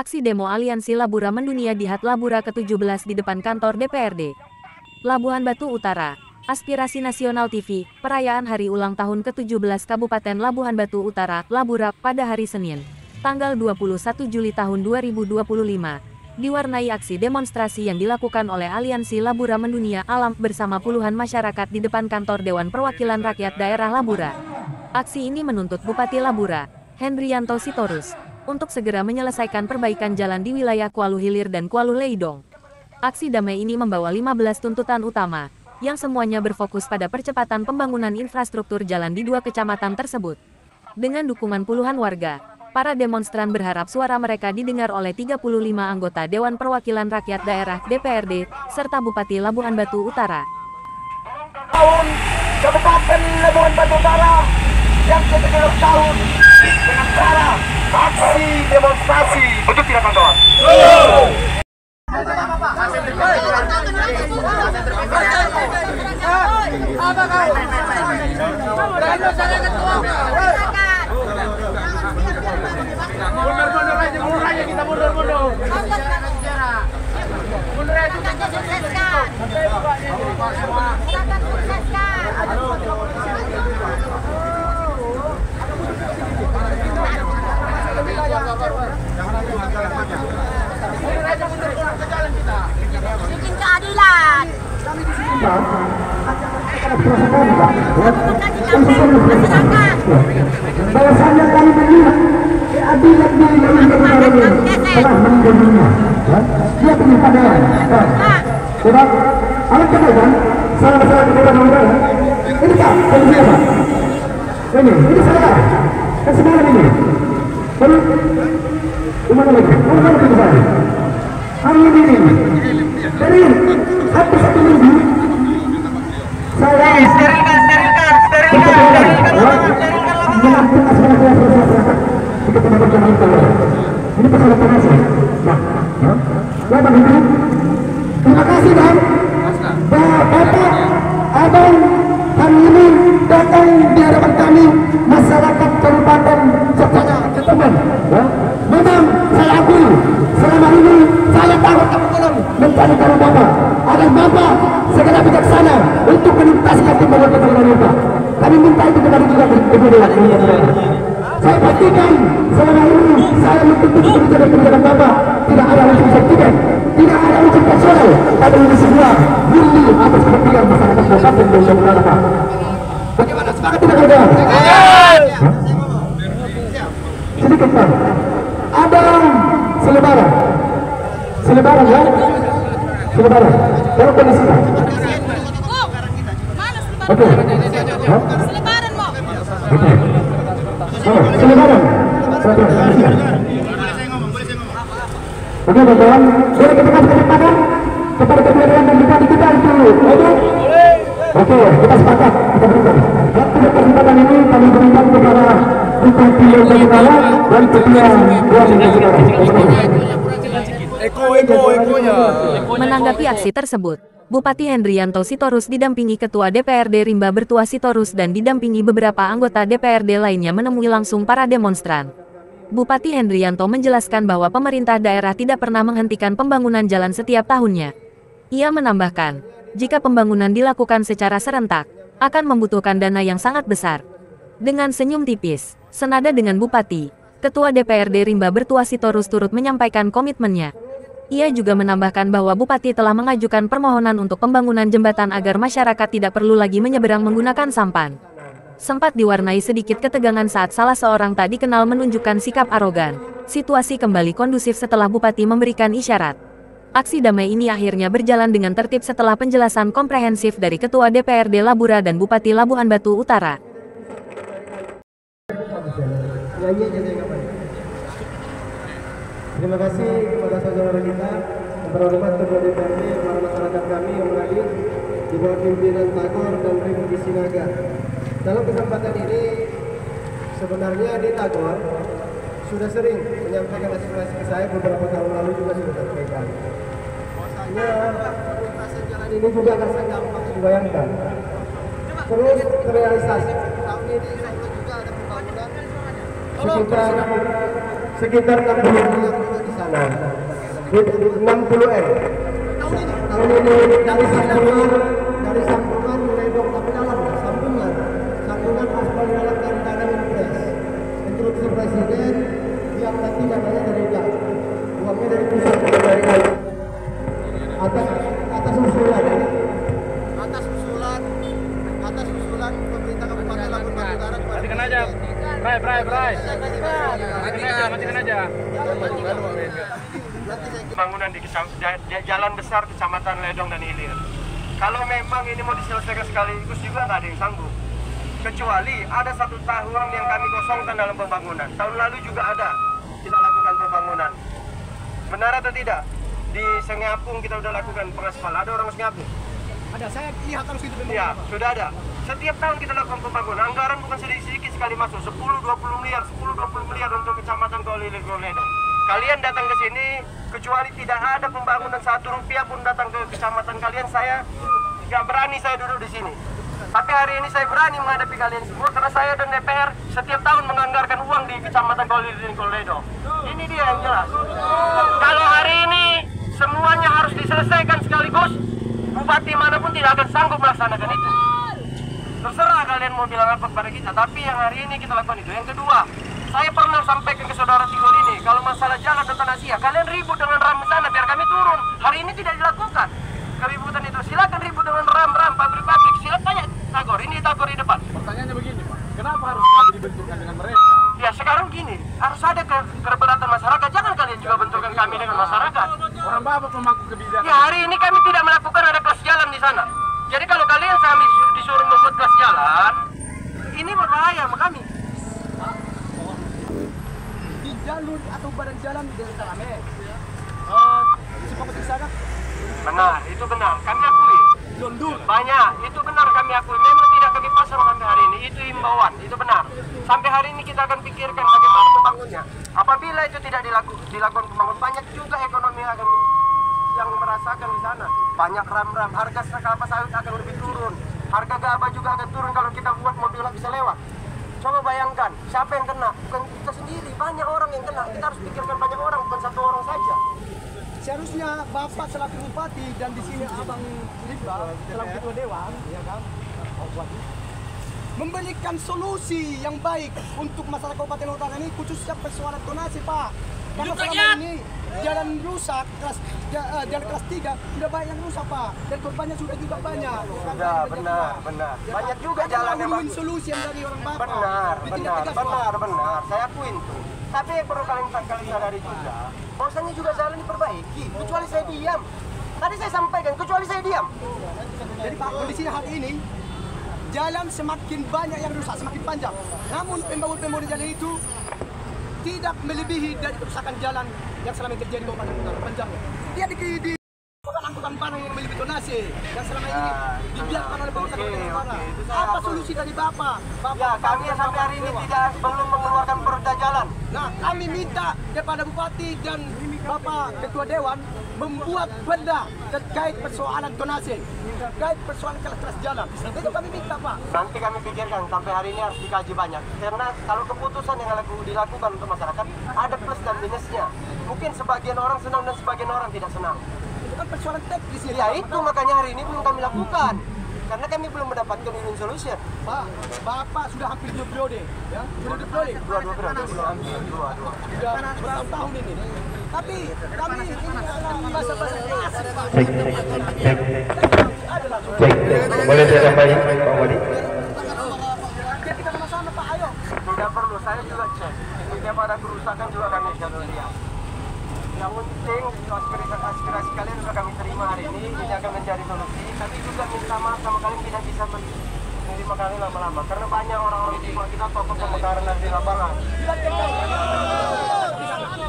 Aksi demo aliansi Labura mendunia di HUT Labura ke-17 di depan kantor DPRD. Labuhan Batu Utara, Aspirasi Nasional TV, perayaan hari ulang tahun ke-17 Kabupaten Labuhan Batu Utara, Labura, pada hari Senin, tanggal 21 Juli tahun 2025, diwarnai aksi demonstrasi yang dilakukan oleh Aliansi Labura Mendunia Alam bersama puluhan masyarakat di depan kantor Dewan Perwakilan Rakyat Daerah Labura. Aksi ini menuntut Bupati Labura, Hendrianto Sitorus, untuk segera menyelesaikan perbaikan jalan di wilayah Kuala Hilir dan Kuala Leidong. Aksi damai ini membawa 15 tuntutan utama, yang semuanya berfokus pada percepatan pembangunan infrastruktur jalan di dua kecamatan tersebut. Dengan dukungan puluhan warga, para demonstran berharap suara mereka didengar oleh 35 anggota Dewan Perwakilan Rakyat Daerah DPRD, serta Bupati Labuhan Batu Utara. Tahun Kabupaten Labuhan Batu Utara yang ke-17 tahun dengan cara aksi demonstrasi untuk tidak kantor. Mundur aja kita mundur. Mundur aja kita sukseskan. Silakan sukseskan. Bikin keadilan. Bahwasanya kami melihat keadilan di negara ini telah menggeminya. Dia punya pandangan. Sebab alat kenaikan salah-salah kita mengenai ini kan kondisi apa? Ini salah. Kan semalam ini. Terus gimana lagi? Mana lagi saya? Hari ini dari satu minggu saya sterilkan menampung aspirasi masyarakat untuk mendapatkan ini persoalan panas ya. Nah, Bang Hendri, terima kasih Bang. Bapak, Abang hari ini datang di hadapan kami masyarakat Kabupaten secara keteman. Memang saya akui selama ini saya tahu kamu mencari tahu Bapak agar Bapak segera bijaksana untuk menuntaskan pembangunan Bapak. Kami minta itu kepada juga kemudian. Saya pastikan selama ini saya mengikuti kebijakan Bapak tidak ada unsur sentimen, tidak ada unsur personal, tapi ini semua murni atas kepentingan masyarakat Kabupaten Labuhan Utara. Bagaimana semangat tidak ada? Sedikit Pak. Ada selebaran ya? Selebaran. Kalau kondisi Pak. Oke. Selebaran mau. Oke. Oh, selebaran. Oke, kawan. Boleh kita kasih kesempatan kepada ketua dan bupati kita itu. Oke, kita sepakat. Kita berikan. Waktu kesempatan ini kami berikan kepada Bupati Labuhan Utara dan Ketua Dewan Ekonya. Menanggapi aksi tersebut, Bupati Hendrianto Sitorus didampingi Ketua DPRD Rimba Bertua Sitorus dan didampingi beberapa anggota DPRD lainnya menemui langsung para demonstran. Bupati Hendrianto menjelaskan bahwa pemerintah daerah tidak pernah menghentikan pembangunan jalan setiap tahunnya. Ia menambahkan, jika pembangunan dilakukan secara serentak, akan membutuhkan dana yang sangat besar. Dengan senyum tipis, senada dengan Bupati, Ketua DPRD Rimba Bertua Sitorus turut menyampaikan komitmennya. Ia juga menambahkan bahwa Bupati telah mengajukan permohonan untuk pembangunan jembatan agar masyarakat tidak perlu lagi menyeberang menggunakan sampan. Sempat diwarnai sedikit ketegangan saat salah seorang tak dikenal menunjukkan sikap arogan. Situasi kembali kondusif setelah Bupati memberikan isyarat. Aksi damai ini akhirnya berjalan dengan tertib setelah penjelasan komprehensif dari Ketua DPRD Labura dan Bupati Labuhan Batu Utara. Terima kasih kepada saudara kita yang berhormat Ketua DPRD, para masyarakat kami yang hadir di bawah pimpinan Tagor dan Republik Sinaga. Dalam kesempatan ini sebenarnya di Tagor sudah sering menyampaikan aspirasi ke saya, beberapa tahun lalu juga sudah sampaikan. Bahwasanya perlintasan jalan ini juga akan sangat gampang dibayangkan. Terus terrealisasi. Tahun ini insya Allah juga ada pembangunan sekitar 60 miliar juga di sana. Nah, 60M. Tahun ini dari sambungan ledok tapi dalam sambungan aspal dalam dan impres. Instruksi presiden yang nanti namanya dari DAP. Uangnya dari pusat dari kayu. Atas usulan pemerintah Kabupaten Lampung Utara. Matikan aja. Bray. Matikan aja. Pembangunan di jalan besar Kecamatan Ledong dan Hilir. Kalau memang ini mau diselesaikan sekaligus juga nggak ada yang sanggup. Kecuali ada 1 tahun yang kami kosongkan dalam pembangunan. Tahun lalu juga ada kita lakukan pembangunan. Benar atau tidak? Di Sengapung kita udah lakukan pengaspal. Ada orang Sengapung? Ada, saya lihat harus itu Ya, sudah ada. Setiap tahun kita lakukan pembangunan. Anggaran bukan sedikit sekali masuk. 10-20 miliar untuk Kecamatan Hilir Ledong. Kalian datang ke sini, kecuali tidak ada pembangunan 1 rupiah pun datang ke kecamatan kalian, saya nggak berani saya duduk di sini. Tapi hari ini saya berani menghadapi kalian semua karena saya dan DPR setiap tahun menganggarkan uang di Kecamatan Hilir Ledong. Ini dia yang jelas. Kalau hari ini semuanya harus diselesaikan sekaligus, bupati manapun tidak akan sanggup melaksanakan itu. Terserah kalian mau bilang apa kepada kita, tapi yang hari ini kita lakukan itu. Yang kedua, saya pernah sampaikan ke saudara Tigor ini, kalau masalah jalan dan tanah sia, kalian ribut dengan RAM sana biar kami turun. Hari ini tidak dilakukan keributan itu. Silakan ribut dengan RAM pabrik-pabrik. Silakan tanya Tagor, ini Tagor di depan. Pertanyaannya begini, Pak. Kenapa harus kami dibenturkan dengan mereka? Ya sekarang gini, harus ada keberatan masyarakat. Jangan kalian juga benturkan kami dengan masyarakat. Orang Bapak pemangku kebijakan. Ya hari ini kami tidak melakukan ada kelas jalan di sana. Jadi kalau kalian kami disuruh membuat kelas jalan, ini berbahaya sama kami. di jalur atau badan jalan di Desa Rame. Seperti sana Benar, itu benar. Kami akui. Londur. Banyak, itu benar kami akui. Memang tidak kami pasang sampai hari ini. Itu himbauan, itu benar. Sampai hari ini kita akan pikirkan bagaimana membangunnya. Apabila itu tidak dilakukan pembangunan, banyak juga ekonomi yang merasakan di sana. Banyak ram-ram, harga kelapa sawit akan lebih turun. Harga gabah juga akan turun kalau kita buat mobil bisa lewat. Coba bayangkan, siapa yang kena? Bukan kita sendiri, banyak orang yang kena. Kita harus pikirkan banyak orang, bukan 1 orang saja. Seharusnya Bapak selaku Bupati dan di sini Abang Limba selaku Ketua Dewan, ya kan, memberikan solusi yang baik untuk masyarakat Kabupaten Utara ini, khususnya persoalan zonasi, Pak. Karena selama ini jalan rusak, jalan kelas 3 sudah banyak yang rusak, Pak, dan korbannya sudah juga banyak. Sudah, benar. Banyak juga jalan yang bagus. Solusi yang dari orang Bapak. Benar. Saya akuin tuh. Tapi yang perlu kalian sadari juga, bahwasanya juga jalan diperbaiki. Kecuali saya diam. Tadi saya sampaikan, kecuali saya diam. Jadi Pak, kondisinya hari ini jalan semakin banyak yang rusak, semakin panjang. Namun pembangunan jalan itu tidak melebihi dari kerusakan jalan yang selama ini terjadi di Kabupaten Utara panjangnya. Dia di angkutan barang yang melebihi donasi yang selama ini dibiarkan oleh pemerintah Utara. Apa solusi dari Bapak? Ya, kami sampai hari ini belum mengeluarkan perda jalan. Nah, kami minta kepada Bupati dan Bapak Ketua Dewan membuat perda terkait persoalan donasi, terkait persoalan kelas jalan. Itu kami minta, Pak. Nanti kami pikirkan, sampai hari ini harus dikaji banyak. Karena kalau keputusan yang dilakukan untuk masyarakat, ada plus dan minusnya. Mungkin sebagian orang senang dan sebagian orang tidak senang. Itu kan persoalan teknis. Ya itu makanya hari ini belum kami lakukan. Karena kami belum mendapatkan win solution. Pak, Bapak sudah hampir 2 periode, ya? Dua periode. Dua. Sudah bertahun-tahun ini. Tapi kami ini bahasa-bahasa Boleh saya sampaikan, Pak Wali? biar kita sama-sama, Pak, ayo. Tidak perlu, saya juga cek. Setiap ada kerusakan juga kami lihat. Yang penting aspirasi kalian sudah kami terima hari ini akan menjadi solusi. Tapi juga minta maaf sama kalian tidak bisa menerima kalian lama-lama karena banyak orang-orang di kita tokoh pemekaran di lapangan.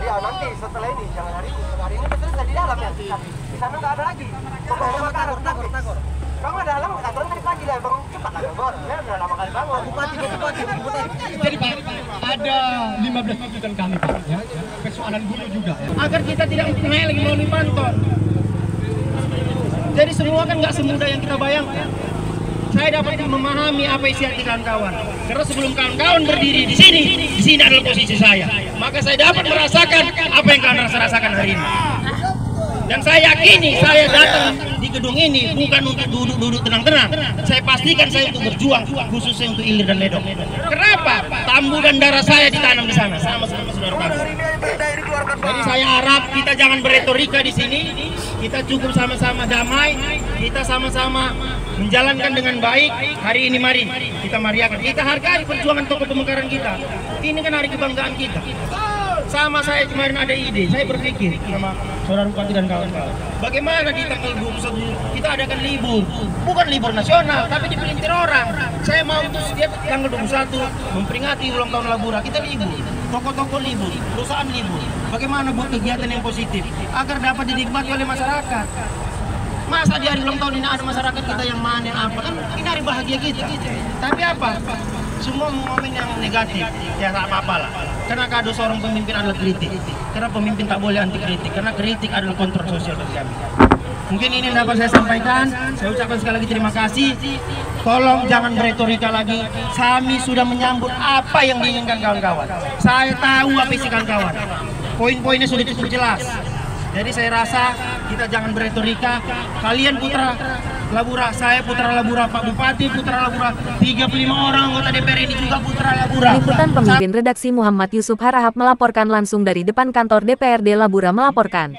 Ya nanti setelah ini jangan hari ini. Hari ini kita selesai di dalam ya. Di sana nggak ada lagi. Takor. Kamu ada dalam, aturan tadi pagi lah, bang cepat lah, bos. Ya udah lama kali bangun. Bupati. Jadi Pak, ada 15 tuntutan kami Pak, ya, persoalan guru juga ya. Agar kita tidak mempunyai lagi melalui kantor. Jadi semua kan nggak semudah yang kita bayangkan. saya dapat memahami apa isi hati kawan-kawan. Karena sebelum kawan-kawan berdiri di sini adalah posisi saya. Maka saya dapat merasakan apa yang kalian rasakan hari ini. Dan saya yakini saya datang di gedung ini bukan untuk duduk-duduk tenang-tenang. Saya pastikan saya untuk berjuang, khususnya untuk Ilir dan Ledok. Kenapa? Tambu dan darah saya ditanam di sana, sama-sama saudara. Jadi saya harap kita jangan berretorika di sini. Kita cukup sama-sama damai. Kita sama-sama menjalankan dengan baik. Hari ini mari kita mariakan. Kita hargai perjuangan tokoh pemekaran kita. Ini kan hari kebanggaan kita. Sama saya kemarin ada ide, saya berpikir sama saudara bupati dan kawan-kawan, bagaimana di tanggal 21 kita adakan libur, bukan libur nasional, tapi dipelintir orang. Saya mau tuh setiap tanggal 21 memperingati ulang tahun Labura, kita libur, toko-toko libur, perusahaan libur. Bagaimana buat kegiatan yang positif agar dapat dinikmati oleh masyarakat. Masa di hari ulang tahun ini ada masyarakat kita yang mana yang apa, kan ini hari bahagia kita. Tapi apa? Semua momen yang negatif, ya tak apa-apa lah. Karena kado seorang pemimpin adalah kritik. Karena pemimpin tak boleh anti kritik, karena kritik adalah kontrol sosial bagi kami. Mungkin ini yang dapat saya sampaikan. Saya ucapkan sekali lagi terima kasih. Tolong jangan berretorika lagi. Kami sudah menyambut apa yang diinginkan kawan-kawan. Saya tahu apa isi kawan-kawan. Poin-poinnya sudah cukup jelas. Jadi saya rasa kita jangan berretorika. Kalian putra Labura, saya putra Labura, Pak Bupati putra Labura, 35 orang anggota DPR ini juga putra Labura. Liputan pemimpin redaksi Muhammad Yusuf Harahap melaporkan langsung dari depan kantor DPRD Labura melaporkan.